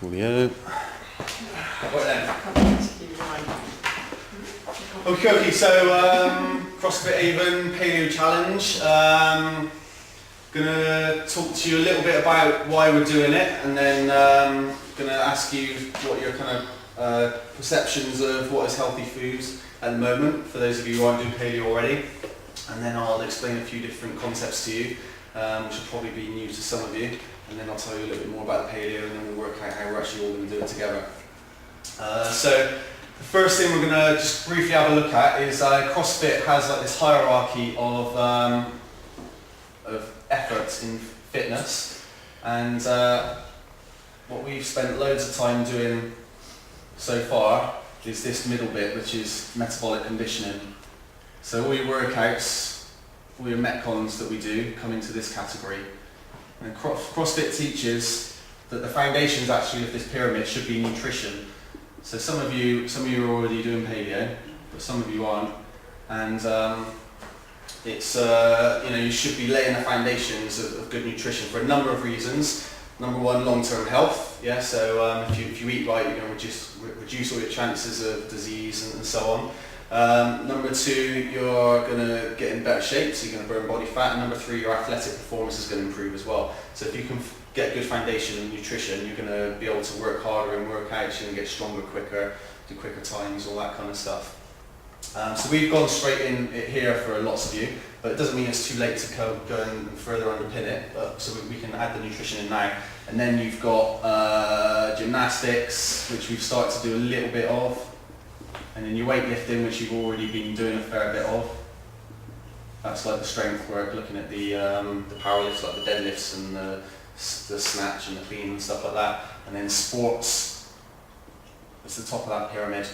Folio. Okay, so CrossFit Avon Paleo Challenge. Gonna talk to you a little bit about why we're doing it, and then gonna ask you what your kind of perceptions of what is healthy foods at the moment, for those of you who aren't doing paleo already. And then I'll explain a few different concepts to you, which will probably be new to some of you. And then I'll tell you a little bit more about the paleo, and then we'll work out how we're actually all going to do it together. So the first thing we're going to just briefly have a look at is CrossFit has like this hierarchy of efforts in fitness, and what we've spent loads of time doing so far is this middle bit, which is metabolic conditioning. So all your workouts, all your metcons that we do come into this category. And CrossFit teaches that the foundations actually of this pyramid should be nutrition. So some of you are already doing paleo, but some of you aren't. And it's you should be laying the foundations of good nutrition for a number of reasons. Number one, long-term health. Yeah. So if you eat right, you're going to reduce all your chances of disease and so on. Number two, you're going to get in better shape, so you're going to burn body fat. And number three, your athletic performance is going to improve as well. So if you can get good foundation in nutrition, you're going to be able to work harder and work out, you're going to get stronger quicker, do quicker times, all that kind of stuff. So we've gone straight in it here for lots of you, but it doesn't mean it's too late to go and further underpin it. So we can add the nutrition in now. And then you've got gymnastics, which we've started to do a little bit of. And then your weightlifting, which you've already been doing a fair bit of. That's like the strength work, looking at the power lifts, like the deadlifts and the snatch and the clean and stuff like that. And then sports, it's the top of that pyramid.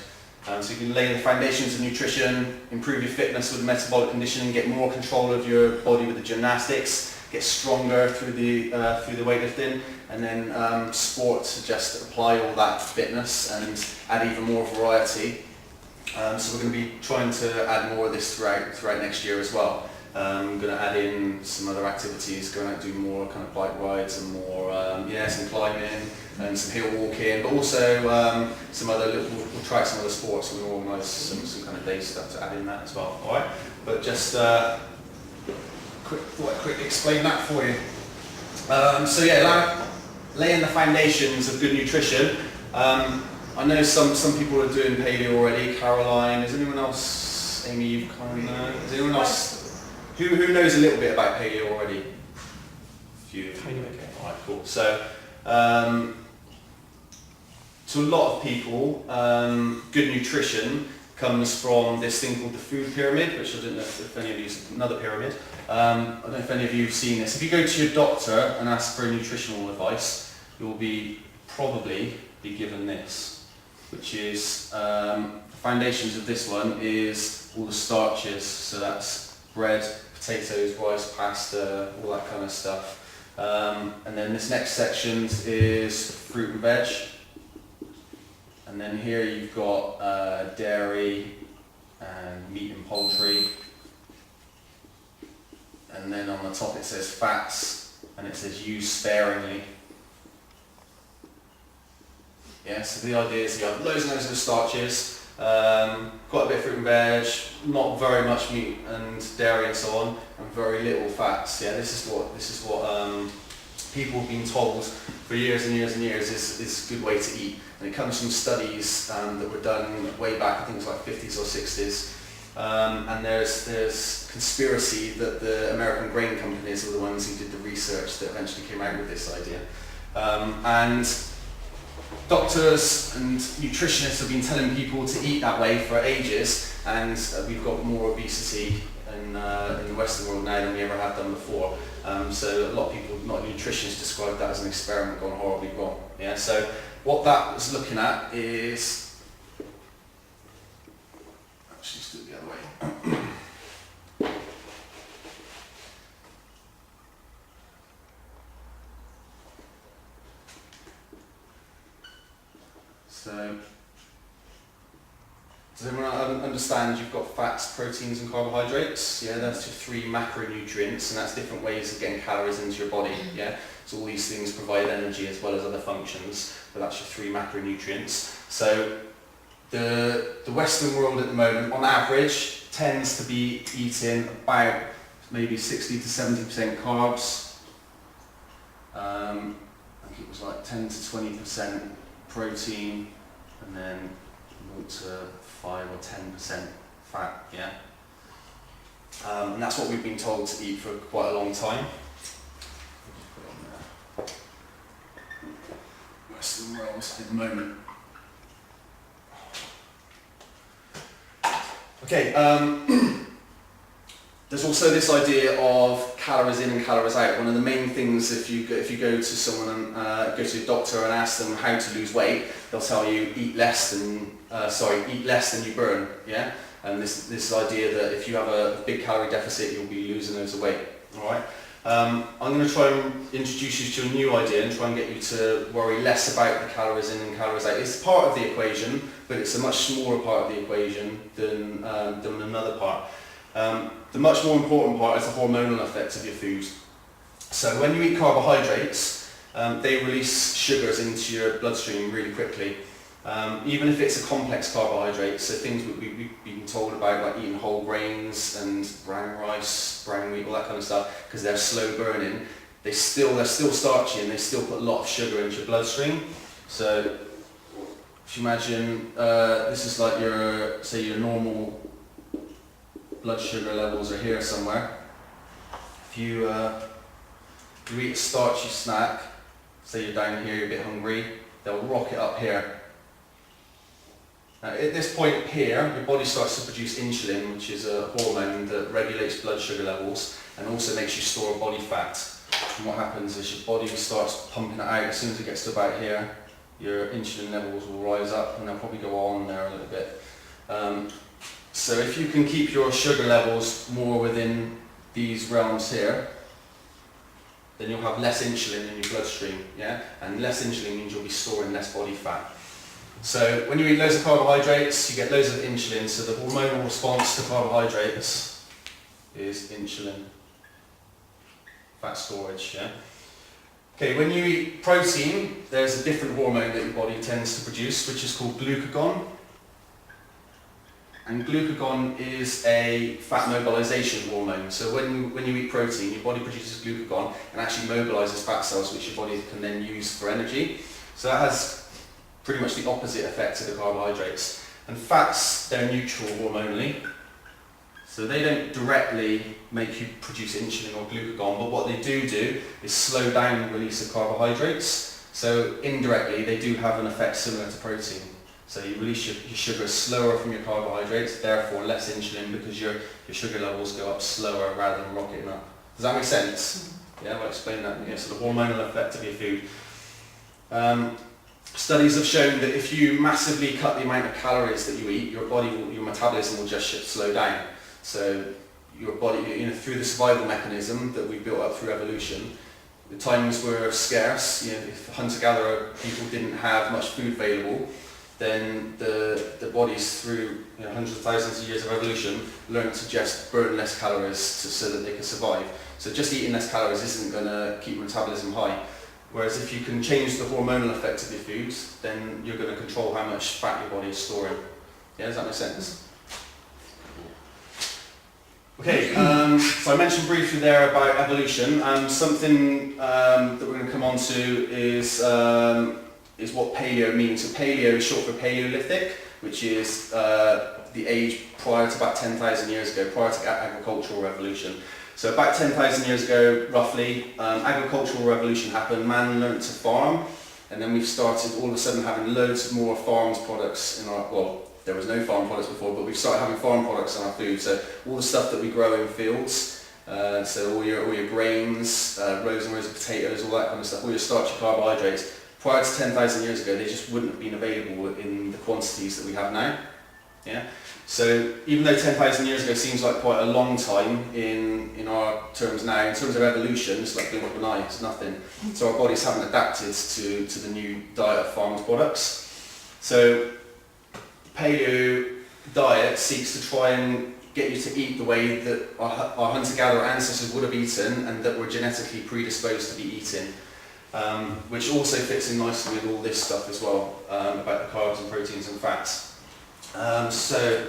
So you can lay the foundations of nutrition, improve your fitness with metabolic conditioning, get more control of your body with the gymnastics, get stronger through the weightlifting, and then sport to just apply all that fitness and add even more variety. So we're going to be trying to add more of this throughout next year as well. I'm going to add in some other activities, going out and do more kind of bike rides and more, some climbing and some hill walking, but also some other, we'll try some other sports, and we'll organise some kind of day stuff to add in that as well. Alright, but just thought I'd quickly explain that for you. Laying the foundations of good nutrition. I know some people are doing paleo already. Caroline, is anyone else? Amy, you kind of know. Is anyone else who knows a little bit about paleo already? A few. Okay. All right. Cool. So, to a lot of people, good nutrition comes from this thing called the food pyramid, which I don't know if any of you, another pyramid. I don't know if any of you have seen this. If you go to your doctor and ask for nutritional advice, you'll probably be given this, which is the foundations of this one is all the starches. So that's bread, potatoes, rice, pasta, all that kind of stuff. And then this next section is fruit and veg. And then here you've got dairy and meat and poultry. And then on the top it says fats, and it says use sparingly. Yeah, so the idea is you have loads and loads of starches, quite a bit of fruit and veg, not very much meat and dairy and so on, and very little fats. Yeah, this is what people have been told for years and years and years is a good way to eat. And it comes from studies that were done way back, I think it was like 50s or 60s. And there's conspiracy that the American grain companies were the ones who did the research that eventually came out with this idea. And doctors and nutritionists have been telling people to eat that way for ages, and we've got more obesity in the Western world now than we ever have done before. So a lot of people, not nutritionists, describe that as an experiment gone horribly wrong. Yeah. So what that was looking at is, actually let's do it the other way. So does everyone understand you've got fats, proteins and carbohydrates. Yeah, that's your three macronutrients, and that's different ways of getting calories into your body. Yeah, so all these things provide energy as well as other functions, but that's your three macronutrients. So the Western world at the moment, on average, tends to be eating about maybe 60 to 70% carbs. I think it was like 10 to 20% protein, and then 0 to 5 or 10% fat, yeah? And that's what we've been told to eat for quite a long time. Western world at the moment. Okay, there's also this idea of calories in and calories out. One of the main things, if you go to someone and go to a doctor and ask them how to lose weight, they'll tell you eat less than you burn. Yeah, and this idea that if you have a big calorie deficit, you'll be losing loads of weight. All right. I'm going to try and introduce you to a new idea and try and get you to worry less about the calories in and calories out. It's part of the equation, but it's a much smaller part of the equation than another part. The much more important part is the hormonal effect of your food. So when you eat carbohydrates, they release sugars into your bloodstream really quickly. Even if it's a complex carbohydrate, so things we've been told about, like eating whole grains and brown rice, brown wheat, all that kind of stuff, because they're slow burning, they're still starchy and they still put a lot of sugar into your bloodstream. So if you imagine this is like your normal blood sugar levels are here somewhere. If you eat a starchy snack, say you're down here, you're a bit hungry, they'll rocket up here. Now, at this point here, your body starts to produce insulin, which is a hormone that regulates blood sugar levels and also makes you store body fat. And what happens is your body starts pumping it out. As soon as it gets to about here, your insulin levels will rise up, and they'll probably go on there a little bit. So if you can keep your sugar levels more within these realms here, then you'll have less insulin in your bloodstream, yeah? And less insulin means you'll be storing less body fat. So when you eat loads of carbohydrates, you get loads of insulin, so the hormonal response to carbohydrates is insulin, fat storage, yeah? Okay, when you eat protein, there's a different hormone that your body tends to produce, which is called glucagon. And glucagon is a fat mobilization hormone. So when you eat protein, your body produces glucagon and actually mobilizes fat cells, which your body can then use for energy. So that has pretty much the opposite effect to the carbohydrates. And fats, they're neutral hormonally. So they don't directly make you produce insulin or glucagon, but what they do is slow down the release of carbohydrates. So indirectly, they do have an effect similar to protein. So you release your sugar slower from your carbohydrates, therefore less insulin because your sugar levels go up slower rather than rocketing up. Does that make sense? Yeah, I'll explain that. Yeah, so the hormonal effect of your food. Studies have shown that if you massively cut the amount of calories that you eat, your metabolism will just slow down. So your body, through the survival mechanism that we've built up through evolution, the times were scarce. If hunter-gatherer people didn't have much food available, then the bodies through hundreds of thousands of years of evolution learned to just burn less calories so that they could survive. So just eating less calories isn't going to keep metabolism high. Whereas if you can change the hormonal effect of your foods, then you're going to control how much fat your body is storing. Yeah, does that make sense? Okay, so I mentioned briefly there about evolution. Something that we're going to come on to is what paleo means. So paleo is short for Paleolithic, which is the age prior to about 10,000 years ago, prior to the agricultural revolution. So about 10,000 years ago, roughly, agricultural revolution happened, man learned to farm, and then we've started all of a sudden having loads more farms products in our, well, there was no farm products before, but we've started having farm products in our food. So all the stuff that we grow in fields, so all your grains, rows and rows of potatoes, all that kind of stuff, all your starchy carbohydrates, prior to 10,000 years ago, they just wouldn't have been available in the quantities that we have now. Yeah. So even though 10,000 years ago seems like quite a long time in our terms now, in terms of evolution, it's like blink of an eye, it's nothing. So our bodies haven't adapted to the new diet of farmed products. So paleo diet seeks to try and get you to eat the way that our hunter-gatherer ancestors would have eaten and that we're genetically predisposed to be eating, which also fits in nicely with all this stuff as well, about the carbs and proteins and fats. So